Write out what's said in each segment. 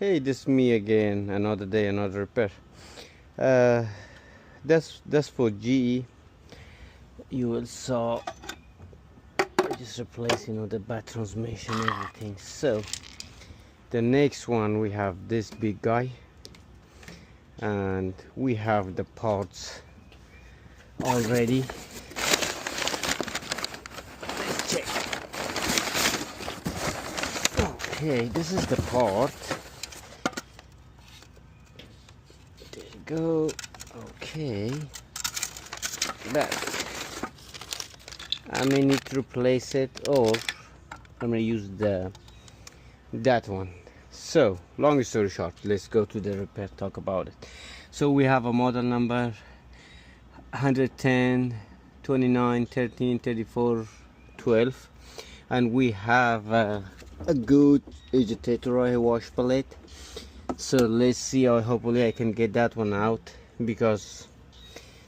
Hey, this is me again. Another day, another repair. Uh, that's for GE. You will saw I just replace, the bad transmission, everything. So the next one we have this big guy, and we have the parts already. Let's check. Okay, this is the part. There you go. Okay, that I may need to replace it, or I'm gonna use that one. So long story short, let's go to the repair, talk about it. So we have a model number 110 29 13 34 12, and we have a good agitator oil wash palette. So let's see how hopefully I can get that one out, because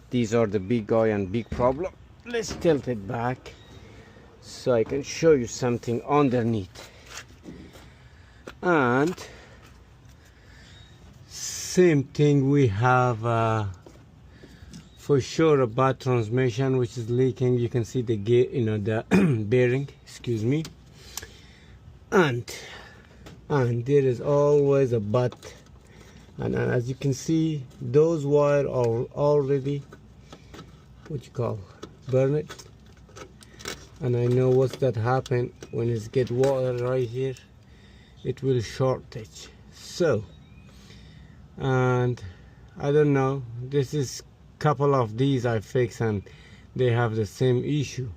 these are the big guy and big problem. Let's tilt it back so I can show you something underneath. And same thing, we have for sure a bad transmission which is leaking. You can see the gear, the bearing, excuse me, and there is always a butt, and as you can see, those wires are already burn it. And I know what's that happen when it get water right here, it will shortage. So, and I don't know, this is couple of these I fix and they have the same issue.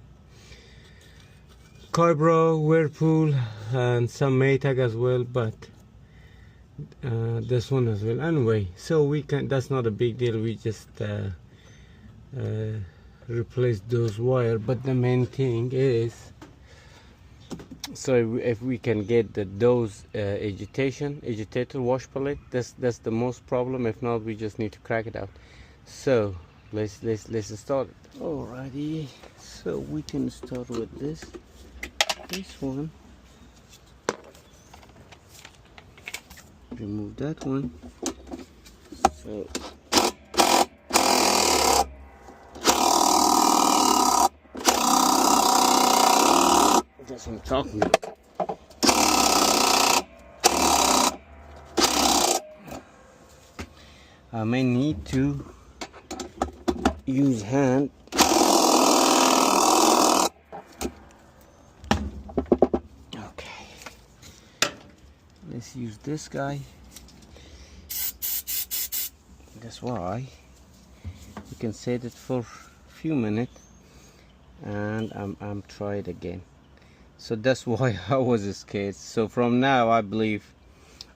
Cobra, Whirlpool, and some Maytag as well, but this one as well. Anyway, so we can, that's not a big deal, we just replace those wires. But the main thing is, so if we can get those agitator wash palette, that's the most problem. If not, we just need to crack it out. So let's start it. Alrighty, so we can start with this one. Remove that one. So that's what I'm talking about. I may need to use hand. Okay, let's use this guy. That's why you can set it for a few minutes, and I'm try it again. So that's why I was scared. So from now, I believe,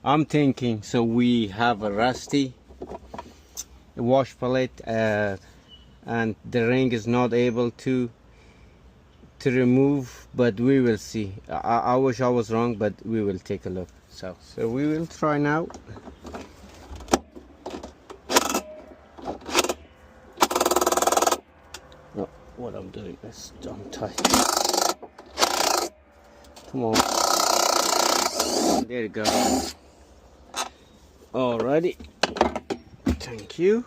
I'm thinking, so we have a rusty wash palette, and the ring is not able to remove, but we will see. I wish I was wrong, but we will take a look. So we will try now. No, what I'm doing is untie. Come on. There you go. Alrighty. Thank you.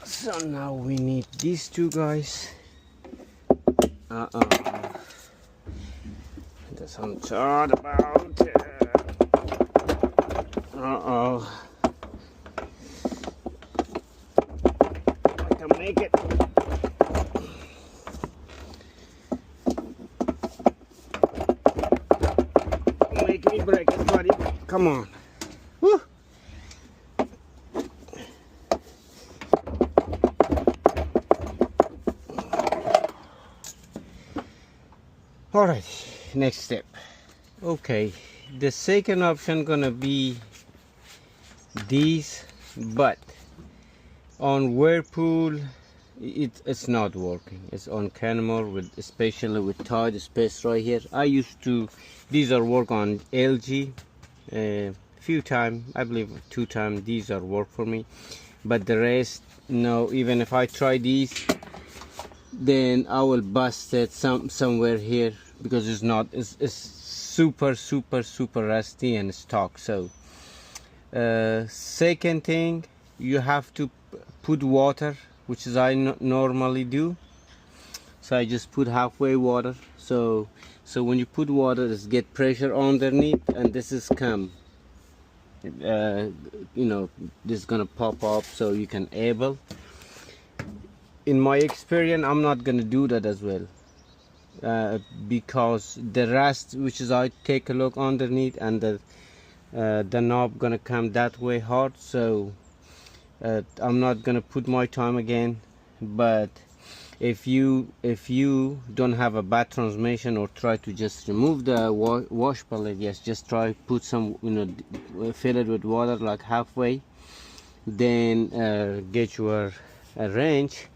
So now we need these two guys. That's what I'm talking about. I can make it. Make me break it, buddy. Come on. Woo. All right, next step. Okay, the second option gonna be these, but on Whirlpool it's not working. It's on Kenmore, with especially with tight space right here. I used to, these are work on LG few times, I believe 2 times these are work for me, but the rest no. Even if I try these, then I will bust it somewhere here, because it's super rusty and stuck. So second thing, you have to put water, which is I normally do. So I just put halfway water, so when you put water, just get pressure underneath, and this is come, you know, this is gonna pop up so you can able. In my experience, I'm not gonna do that as well, because the rust, which is I take a look underneath, and the knob gonna come that way hard. So I'm not gonna put my time again. But if you don't have a bad transmission, or try to just remove the wash pallet, yes, just try put some, you know, fill it with water like halfway, then get your wrench.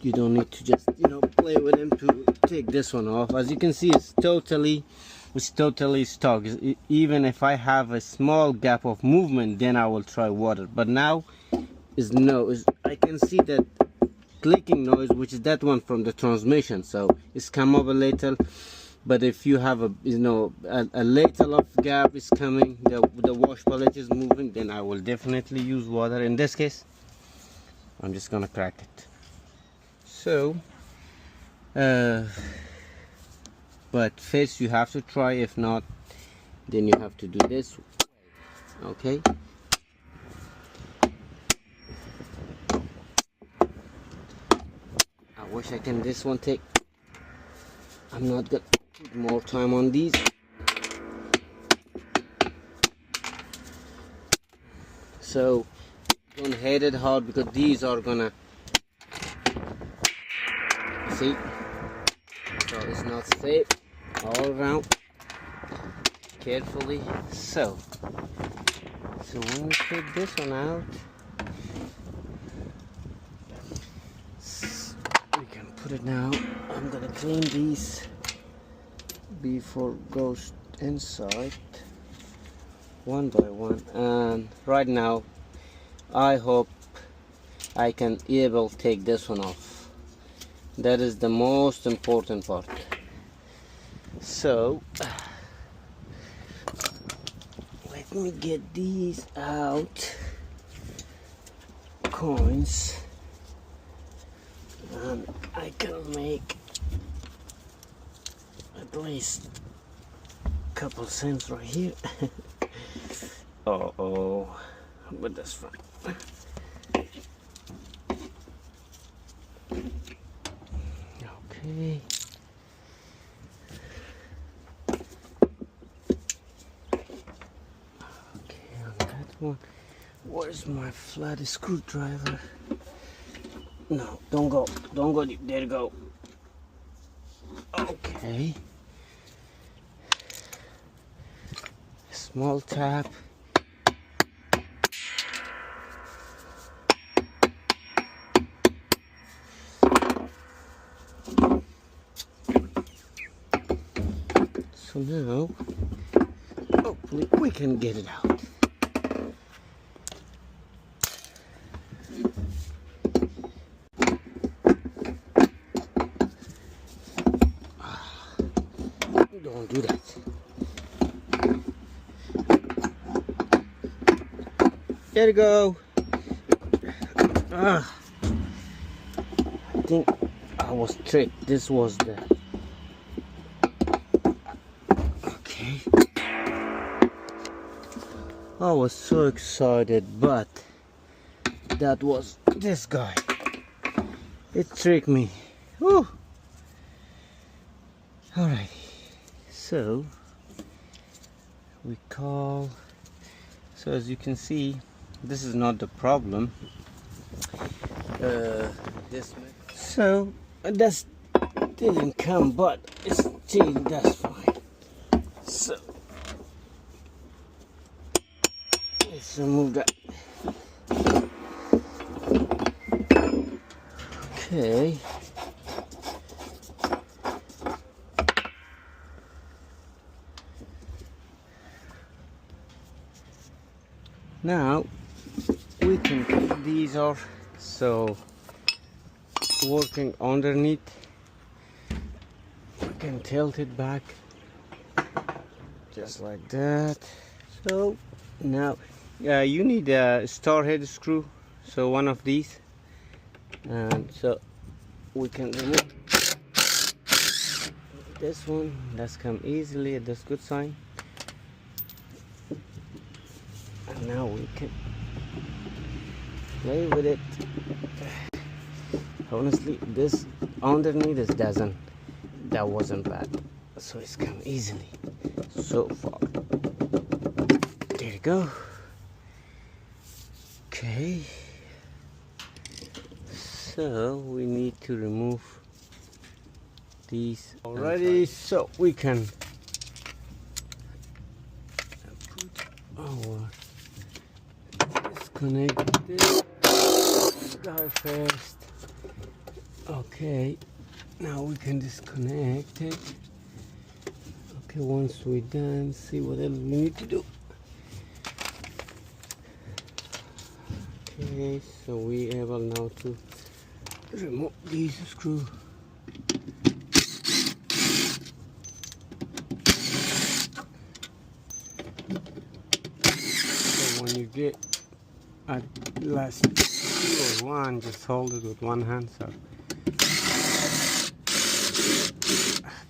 You don't need to just, you know, play with him to take this one off. As you can see, it's totally stuck. Even if I have a small gap of movement, then I will try water. But now I can see that clicking noise, which is that one from the transmission, so it's come up a little. But if you have a, you know, a little of gap is coming, the wash pallet is moving, then I will definitely use water. In this case, I'm just gonna crack it. So but first you have to try. If not, then you have to do this way. Okay, I wish I can this one take. I'm not gonna put more time on these. So don't hit it hard, because these are gonna, see, so it's not safe all around. Carefully. So when we take this one out, we can put it now. I'm gonna clean these before it goes inside, one by one. And right now, I hope I can able take this one off. That is the most important part. So let me get these out, coins, and I can make at least a couple cents right here. But that's fine. Okay. On that one, where's my flat screwdriver? No, don't go, there you go. Okay. Small tap. So now, hopefully we can get it out. Don't do that. There you go. I think I was tricked. This was the... Okay. I was so excited, but that was this guy. It tricked me. Whew. Alright. So we call. So as you can see, this is not the problem. So that didn't come, but it's still, that's fine. So let's remove that. Okay. Now we can take these off. So working underneath, can tilt it back just like that. So now you need a star head screw, so one of these, and so we can remove this one. That's come easily, that's good sign. And now we can play with it. Honestly, this underneath this that wasn't bad, so it's come easily so far. There you go. Okay, so we need to remove these already, so we can put our disconnect this guy first. Okay, now we can disconnect it. Okay, once we're done, see what else we need to do. Okay, so we able now to remove these screws. So when you get at last two or one, just hold it with one hand. So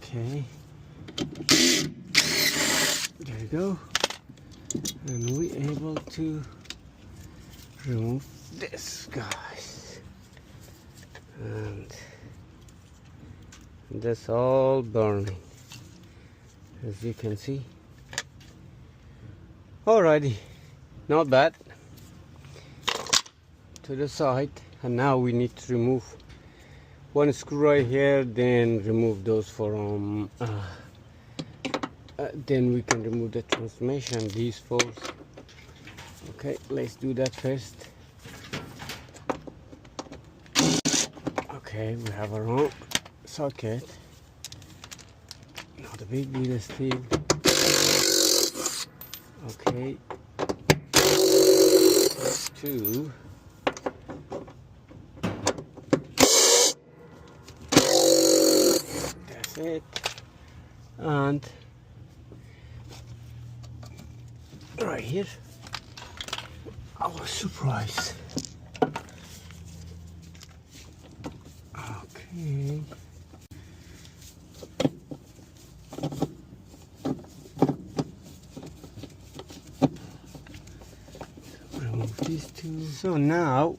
okay, there you go, and we able to remove this, guys, and that's all burning, as you can see. Alrighty, not bad. To the side, and now we need to remove one screw right here, then remove those from then we can remove the transmission, these four. Okay, let's do that first. Okay, we have our own socket, not a big deal still. Okay, two. That's it. And right here, our surprise. Okay. Remove these two. So now,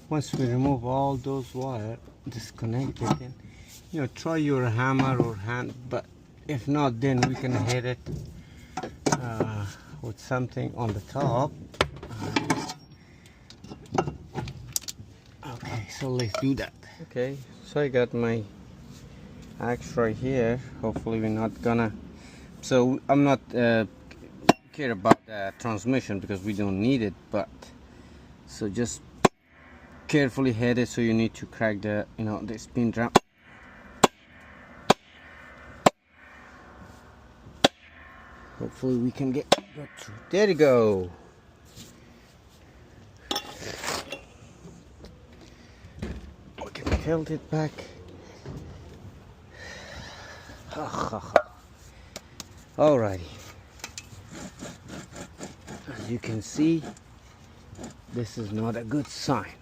once we remove all those wires, disconnect it, then try your hammer or hand, but if not, then we can hit it with something on the top. Okay, so let's do that. Okay, so I got my axe right here. Hopefully we're not gonna, so I'm not care about the transmission because we don't need it, but so just carefully hit it. So you need to crack the the spin drum. Hopefully we can get through. There you go. We can tilt it back. Alrighty. As you can see, this is not a good sign.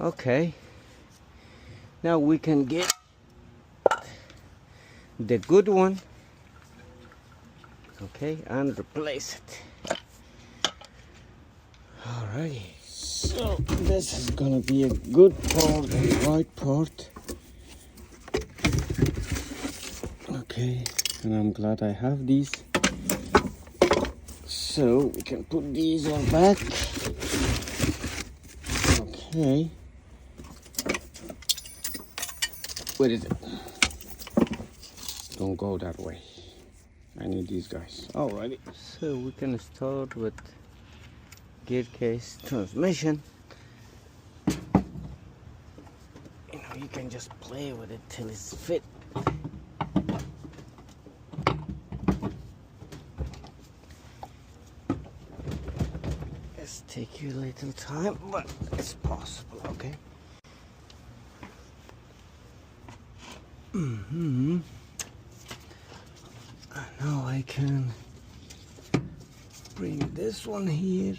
Okay. Now we can get the good one. Okay, and replace it. Alrighty, so this is gonna be a good part, the right part. Okay, and I'm glad I have these. So we can put these on back. Okay. Where is it? Don't go that way. I need these guys. Alrighty. So we can start with gear case transmission. You can just play with it till it's fit. It's take you a little time, but it's possible. Okay. Now I can bring this one here.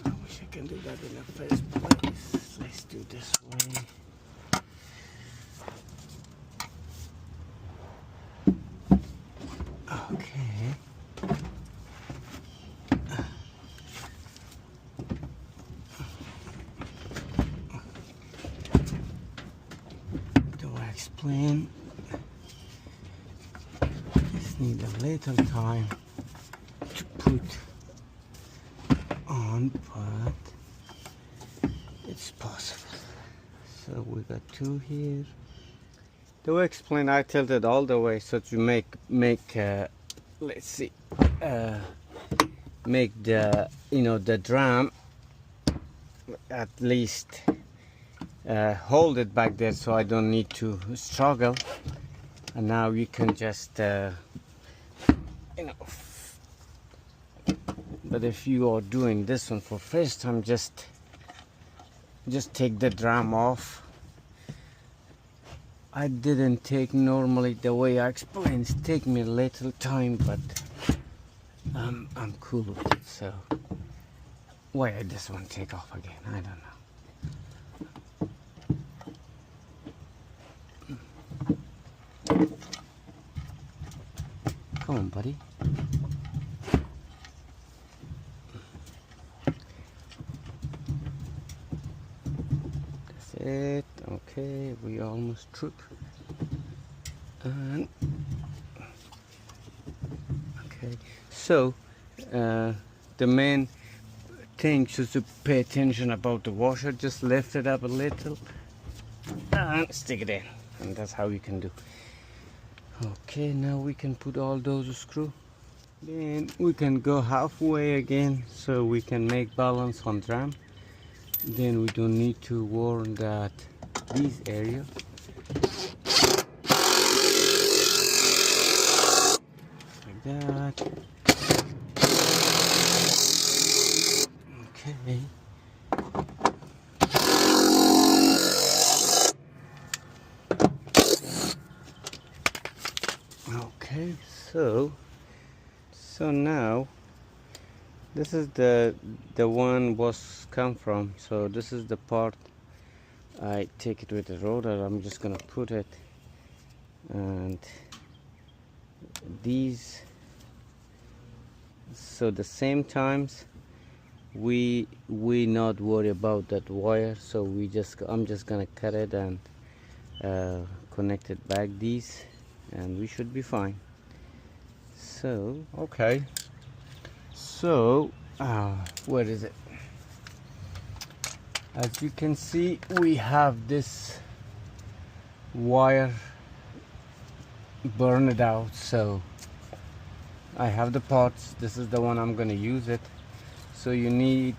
I wish I can do that in the first place. Let's do this way. Okay. The wax plane. Just need a little time to put on, but it's possible. So we got two here. The wax plane I tilted all the way so to make let's see, make the the drum at least hold it back there so I don't need to struggle. And now you can just but if you are doing this one for first time, just take the drum off. I didn't take normally the way I explained. It take me a little time, but I'm cool with it. So why I just want to take off again, I don't know. Come on, buddy. That's it. Okay, we almost through. And okay, so the main thing is to pay attention about the washer. Just lift it up a little and stick it in, and that's how you can do. Okay, now we can put all those screws. Then we can go halfway again so we can make balance on drum. Then we don't need to warm that this area. Like that. Okay. Okay, so now this is the one was come from. So this is the part I take it with the rotor. I'm just gonna put it, and these, so the same times we not worry about that wire, so I'm just gonna cut it and connect it back these, and we should be fine. So okay, so where is it? As you can see, we have this wire burned out, so I have the parts. This is the one I'm gonna use it. So you need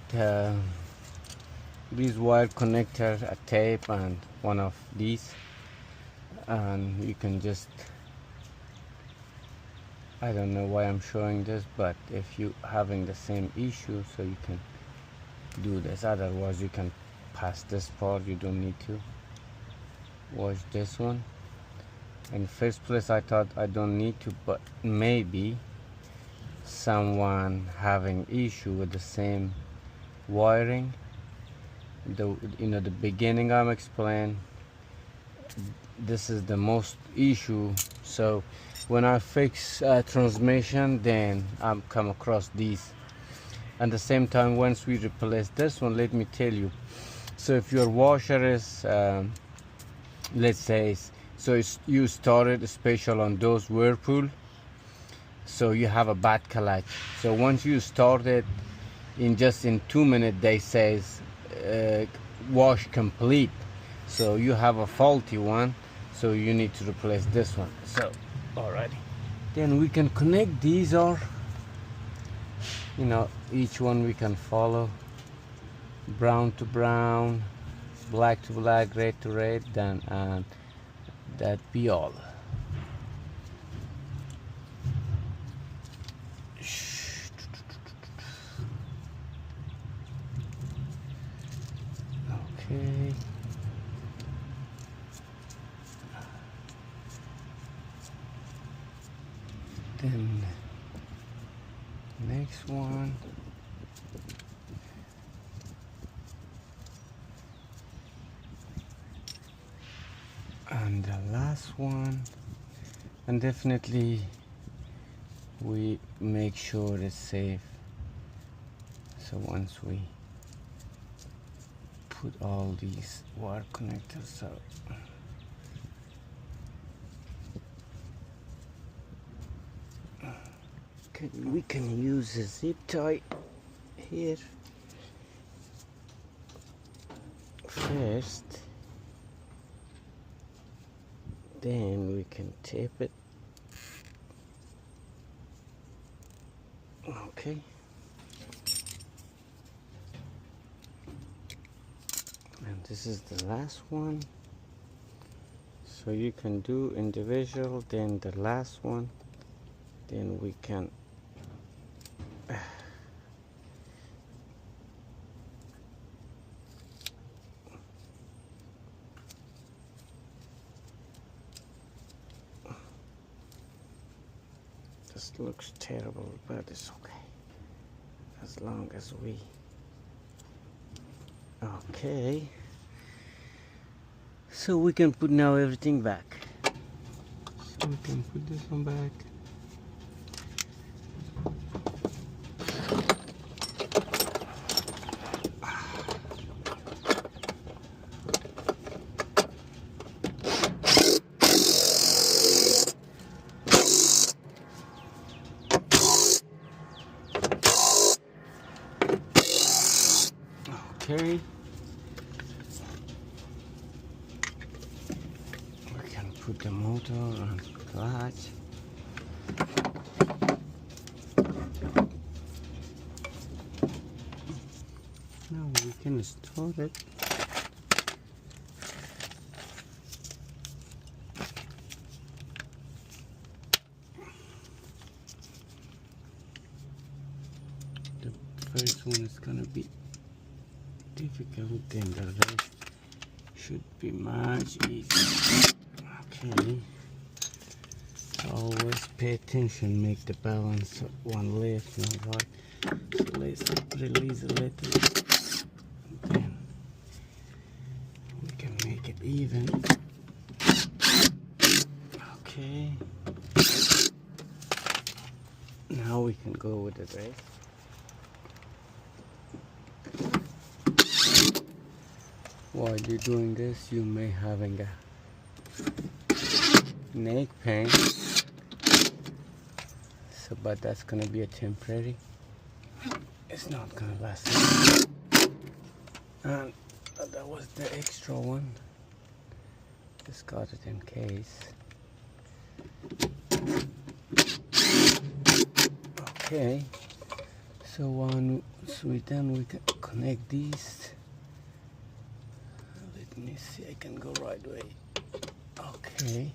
these wire connector, a tape, and one of these, and you can just, I don't know why I'm showing this, but if you having the same issue, so you can do this. Otherwise you can pass this part. You don't need to wash this one. In first place I thought I don't need to, but maybe someone having issue with the same wiring. The beginning I'm explaining, this is the most issue. So when I fix transmission, then I'm come across these. At the same time, once we replace this one, let me tell you, so if your washer is let's say, so you started special on those Whirlpool, so you have a bad clutch. So once you start it, in 2 minutes they says wash complete, so you have a faulty one, so you need to replace this one. So alrighty, then we can connect these, or each one we can follow, brown to brown, black to black, red to red, then and that be all. Okay. Then next one. And the last one. And definitely we make sure it's safe. So once we put all these wire connectors out, we can use a zip tie here first, then we can tape it. Okay. And this is the last one. So you can do individual, then the last one, then we can this looks terrible, but it's okay as long as we okay. So we can put now everything back. So we can put this one back. Okay. We can put the motor on clutch. Now we can start it. The first one is gonna be difficult, then the rest should be much easier. Okay. Always pay attention, make the balance one left, not right. So let's release a little. Then we can make it even. Okay. Now we can go with the rest. While you're doing this, you may having a neck pain. So, but that's gonna be a temporary. It's not gonna last long. And that was the extra one. Just got it in case. Okay. So once we're done, we can connect these. Let me see, I can go right way. Okay.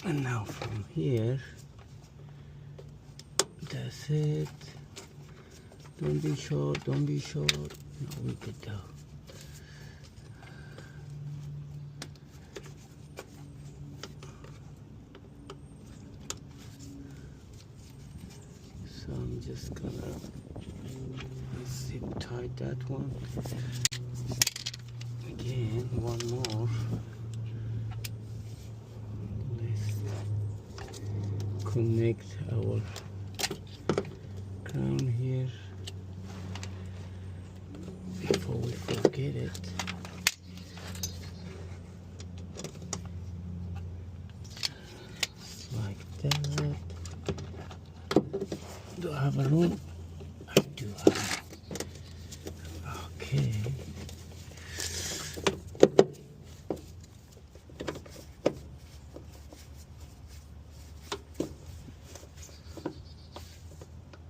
And now from here, that's it. Don't be short, don't be short. No, we could go. So I'm just gonna zip tie that one. Again, one more. Let's connect our crown here before we forget it. Like that. Do I have a room? I do have. Okay.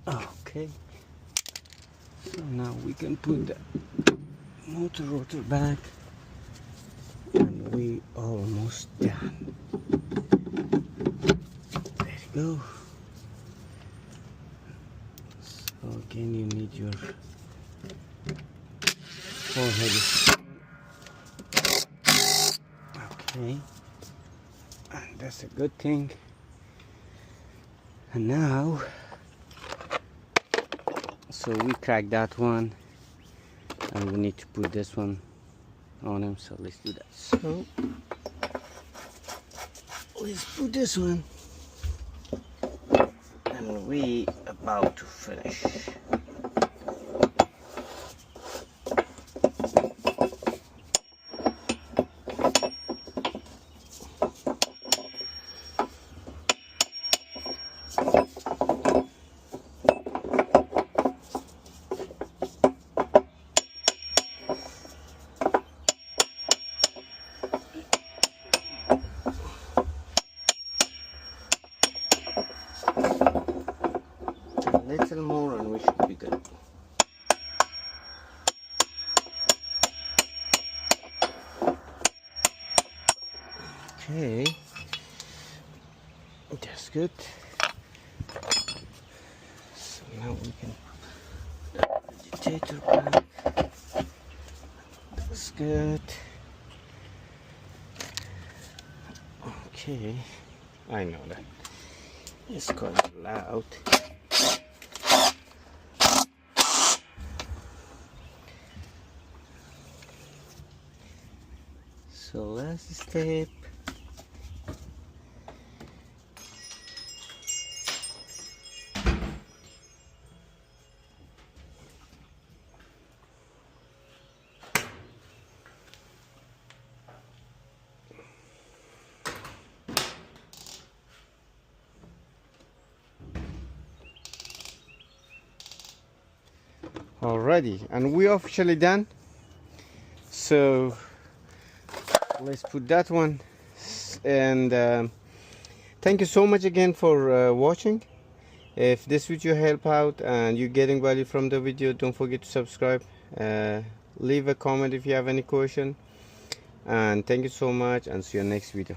Okay. So now we can put the motor rotor back, and we almost done. There you go. So again, you need your forehead. Okay, and that's a good thing. And now, so we cracked that one, and we need to put this one on him, so let's do that. So let's put this one, and we about to finish. Little more and we should be good. Okay, that's good. So now we can agitator back. That's good. Okay, I know that it's quite loud. So last step. Alrighty, and we're officially done. So let's put that one, and thank you so much again for watching. If this video helped out and you're getting value from the video, don't forget to subscribe, leave a comment if you have any question, and thank you so much, and see you next video.